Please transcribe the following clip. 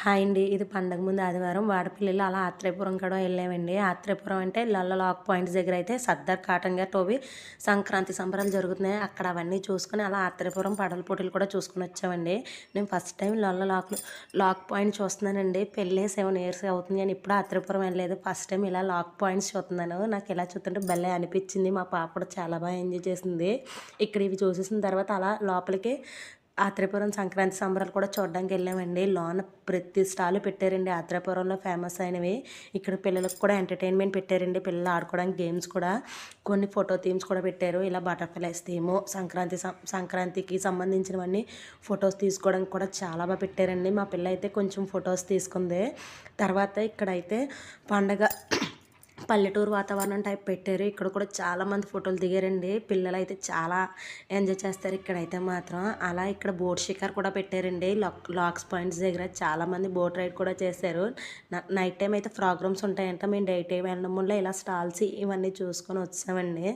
Hi అండి. ఇది పండగ ముందు ఆదివారం వాడపల్లిలో అలా ఆత్రేయపురం కూడా వెళ్ళామండి. ఆత్రేయపురం అంటే లల్ల లాక్ పాయింట్స్ దగ్గర అయితే సర్దార్ కాటన్ గారి టోబీ సంక్రాంతి సంబరాలు జరుగుతున్నాయి. అక్కడ అవన్నీ చూసుకొని అలా ఆత్రేయపురం పడల పోటీలు కూడా చూసుకొని వచ్చామండి. నేను ఫస్ట్ టైం లల్ల లాక్ పాయింట్ చూస్తున్నానండి. పెళ్ళి 7 ఇయర్స్ అవుతుంది కానీ ఇప్పుడు ఆత్రేయపురం వెళ్ళలేదు. ఫస్ట్ టైం ఇలా లాక్ పాయింట్స్ చూస్తున్నాను. నాకు ఇలా చూస్తుంటే భలే అనిపించింది. మా పాప కూడా చాలా బాగా ఎంజాయ్ చేసింది. ఇక్కడ ఇవి చూసేసిన తర్వాత అలా లోపలికి ఆత్రేయపురం సంక్రాంతి సంబరాలు కూడా చూడడానికి వెళ్ళామండి. లోన ప్రతి స్టాల్ పెట్టారండి. ఆత్రేయపురంలో ఫేమస్ అయినవి. ఇక్కడ పిల్లలకు కూడా ఎంటర్టైన్మెంట్ పెట్టారండి. పిల్లలు ఆడుకోవడానికి గేమ్స్ కూడా, కొన్ని ఫోటో థీమ్స్ కూడా పెట్టారు. ఇలా బటర్ఫ్లైస్ థీము, సంక్రాంతికి సంబంధించినవన్నీ ఫొటోస్ తీసుకోవడానికి కూడా చాలా బాగా పెట్టారండి. మా పిల్ల అయితే కొంచెం ఫొటోస్ తీసుకుంది. తర్వాత ఇక్కడైతే పండగ పల్లెటూరు వాతావరణం టైప్ పెట్టారు. ఇక్కడ కూడా చాలామంది ఫోటోలు దిగారండి. పిల్లలు అయితే చాలా ఎంజాయ్ చేస్తారు ఇక్కడైతే మాత్రం. అలా ఇక్కడ బోట్ షికార్ కూడా పెట్టారండి. లాక్స్ పాయింట్స్ దగ్గర చాలామంది బోట్ రైడ్ కూడా చేశారు. నైట్ టైం అయితే ప్రోగ్రామ్స్ ఉంటాయంట. మేము డే టైం వెళ్ళడం వల్ల ఇలా స్టాల్స్ ఇవన్నీ చూసుకొని వచ్చామండి.